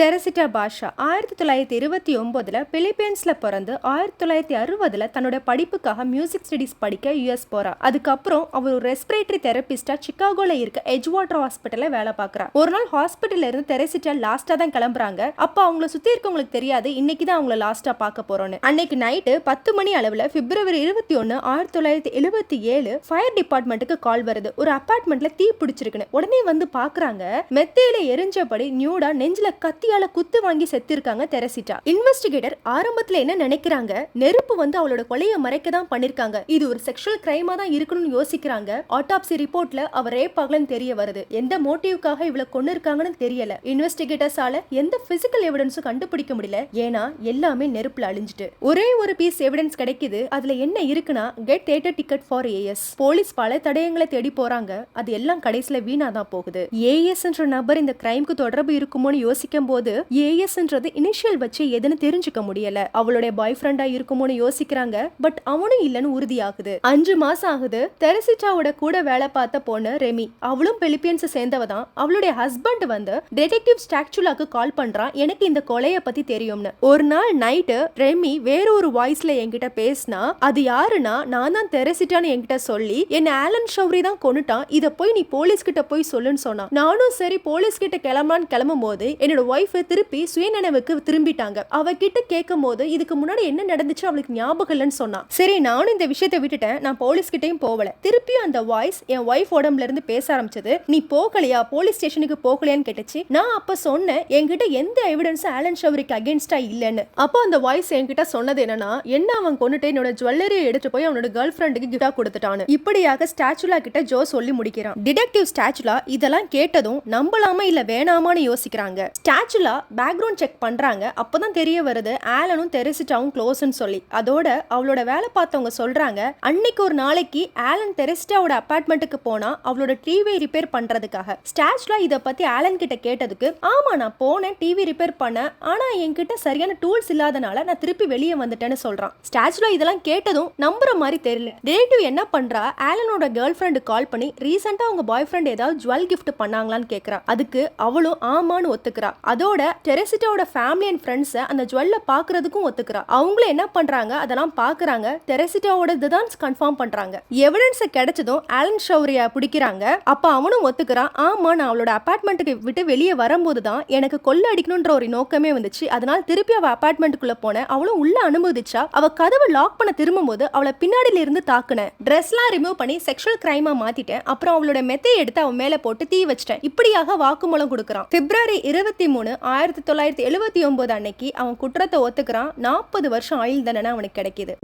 தெரசிட்டா பாஷா 1929 பிலிப்பைன்ஸ்ல பிறந்து 1960 தன்னோட படிப்புக்காக மியூசிக் ஸ்டடிஸ் படிக்க யூஎஸ் போறா. அதுக்கப்புறம் அவர் ஒரு ரெஸ்பிரேட்டரி தெரபிஸ்டா சிகாகோல இருக்க எட்ஜ்வாட்டர் ஹாஸ்பிட்டல்ல வேலை பார்க்கறா. ஒரு நாள் ஹாஸ்பிட்டல்ல இருந்து தெரசிட்டா லாஸ்டா தான் கிளம்புறாங்க. அப்ப அவங்கள சுத்தி இருக்கவங்களுக்கு தெரியாது இன்னைக்கு தான் அவங்கள லாஸ்டா பார்க்க போறோம்னு. அன்னைக்கு நைட்டு 10 மணி அளவுல பிப்ரவரி 21, 1977 ஃபயர் டிபார்ட்மெண்ட்டுக்கு கால் வருது. ஒரு அபார்ட்மெண்ட்ல தீ பிடிச்சிருக்குன்னு. உடனே வந்து பாக்குறாங்க, மெத்தையில எரிஞ்சபடி நியூடா நெஞ்சில கத்தியால குத்து வாங்கி செத்திருக்காங்க தெரசிட்டா. இன்வெஸ்டிகேட்டர் ஆரம்பத்துல என்ன நினைக்கிறாங்க, நெருப்பு வந்து அவளோட கொலையை மறைக்க தான் பண்ணிருக்காங்க, இது ஒரு செக்ஷுவல் கிரைமா தான் இருக்கணும்னு யோசிக்கிறாங்க. ஆட்டாப்சி ரிப்போர்ட்ல அவர் ரேப் ஆகலன்னு தெரிய வருது. எந்த மோட்டிவ்காக இவளை கொன்னு இருக்காங்கன்னு தெரியல. இன்வெஸ்டிகேட்டர்ஸால எந்த பிசிக்கல் எவிடன்ஸும் கண்டுபிடிக்க முடியல. ஏன்னா எல்லாமே நெருப்புல அழிஞ்சிட்டு. ஒரே ஒரு பீஸ் எவிடன்ஸ் கிடைக்குது. அதுல என்ன இருக்குன்னா, get theatre ticket for as. Police பல தடயங்களை தேடி போறாங்க. அது எல்லாம் கடைசியில வீணா தான் போகுது. ஏஎஸ் என்ற நபர் இந்த கிரைம்க்கு தொடர்பு இருக்குமோன்னு யோசிக்கும் போது ஏஎஸ்ன்றது இனிஷியல் வச்சு எதுன்னு தெரிஞ்சுக்க முடியல. அவளுடைய பாய் ஃப்ரெண்டா இருக்குமோன்னு யோசிக்கிறாங்க. பட் அவனும் இல்லன்னு உறுதியாகுது. 5 மாசம் ஆகுது. தெரசிட்டாவோட கூட வேலை பார்த்த பொண்ணு ரெமி, அவளும் பிலிப்பைன்ஸை சேர்ந்தவ தான். அவளுடைய ஹஸ்பண்ட் வந்து டிடெக்டிவ் ஸ்டாக்சுலாக்கு கால் பண்றான், எனக்கு இந்த கொலையை பத்தி தெரியும்னு. ஒரு நாள் நைட்டு ரெமி வேற ஒரு வாய்ஸ்ல என்கிட்ட பேசினா, அது யாருன்னா நான் தான் தெரசிட்டான்னு என்கிட்ட சொல்லி என்ன ஆலன் ஷௌரி தான் கொன்னுட்டான், இத போய் நீ போலீஸ் கிட்ட போய் சொல்லுன்னு சொன்னா. நானும் சரி போலீஸ் கிட்ட கிளம்பலான்னு கிளம்பும் போது என்னோட ஒய்ஃப் திருப்பி சுயநினைவுக்கு திரும்பிட்டாங்க. அவகிட்ட கேட்கும் போது இதுக்கு முன்னாடி என்ன நடந்துச்சு அவளுக்கு ஞாபகம் இல்லைன்னு சொன்னா. சரி நானும் இந்த விஷயத்தை விட்டுட்டேன், நான் போலீஸ் கிட்டையும் போகல. திருப்பியும் அந்த வாய்ஸ் என் ஒய்ஃப் உடம்புல இருந்து பேச ஆரம்பிச்சது. நீ போகலையா, போலீஸ் ஸ்டேஷனுக்கு போகலையான்னு கேட்டுச்சு. நான் அப்ப சொன்னேன், என்கிட்ட எந்த எவிடன்ஸ் ஆலன் ஷௌரிக்கு அகேன்ஸ்டா இல்லன்னு. அப்போ அந்த வாய்ஸ் என்கிட்ட சொன்னது என்னன்னா, என்ன அவன் கொண்டுட்டு என்னோட ஜுவல்லரி எடுத்து போய் அவனோட கேர்ள் ஃப்ரெண்டுக்கு கிஃப்டா கொடுத்துட்டான்னு. இப்படியாக ஸ்டாச்சுலா கிட்ட ஜோ சொல்லி முடிக்கிறான். டிடெக்டிவ் ஸ்டாச்சுலா இதெல்லாம் கேட்டதும் நம்பலாமா இல்ல வேணாமான்னு யோசிக்கிறாங்க. ஸ்டாச்சுலா பேக்ரவுண்ட் செக் பண்றாங்க. அப்பதான் தெரிய வருது ஆலனும் தெரசிட்டாவும் க்ளோஸ்னு சொல்லி. அதோட அவளோட வேலை பார்த்தவங்க சொல்றாங்க, அன்னைக்கு ஒரு நாளைக்கு ஆலன் தெரசிட்டாவோட அபார்ட்மெண்ட்டுக்கு போனா அவளோட டிவி ரிப்பேர் பண்றதுக்காக. ஸ்டாச்சுலா இத பத்தி ஆலன் கிட்ட கேட்டதுக்கு, ஆமா நான் போனேன் டிவி ரிப்பேர் பண்ண, ஆனா என்கிட்ட சரியான டூல்ஸ் இல்லாதனால நான் திருப்பி வெளியே வந்துட்டேன்னு சொல்றான். ஸ்டாச்சுலா இதெல்லாம் கேட்டதும் நம்புற மாதிரி தெரியல. டிடெக்டிவ் என்ன பண்றா, ஆலனோட கேர்ள் ஃப்ரெண்டு கால் பண்ணி ரீசெண்டா அவங்க பாய் ஃப்ரெண்ட் ஏதாவது ஜுவல் கிஃப்ட் பண்ணாங்களான்னு கேக்குறா. அதுக்கு அவளும் ஆமான்னு ஒத்துக்கிறா. அதோட தெரசிட்டாவோட ஃபேமிலி அண்ட் ஃப்ரெண்ட்ஸ் அந்த ஜுவல்ல பாக்குறதுக்கும் ஒத்துக்கிறா. அவங்களும் என்ன பண்றாங்க, அதெல்லாம் பாக்குறாங்க. தெரசிட்டாவோட இதுதான் கன்ஃபார்ம் பண்றாங்க. எவிடன்ஸ் கிடைச்சதும் ஆலன் ஷௌரியா பிடிக்கிறாங்க. அப்ப அவனும் ஒத்துக்கிறான், ஆமா நான் அவளோட அபார்ட்மெண்ட்டுக்கு விட்டு வெளியே வரும்போது தான் எனக்கு கொள்ள அடிக்கணும்ன்ற ஒரு நோக்கமே வந்துச்சு. அதனால திருப்பி அவ அபார்ட்மெண்ட்டுக்குள்ள போன. அவளும் உள்ள அனுமதிச்சா. அவ கதவை லாக் பண்ண திரும்பும் போது அவளை பின்னாடியில இருந்து தாக்குனேன். ட்ரெஸ்லாம் ரிமூவ் பண்ணி செக்ஷுவல் கிரைமா மாத்திட்டேன். அப்புறம் அவளோட மெத்தையை எடுத்து அவன் மேல போட்டு தீ வச்சிட்டேன். இப்படியாக வாக்குமூலம் கொடுக்கறான். பிப்ரவரி 23, 1979 அன்னைக்கு அவன் குற்றத்தை ஒத்துக்கிறான். 40 வருஷம் ஆயுள் தண்டனை அவனுக்கு கிடைக்குது.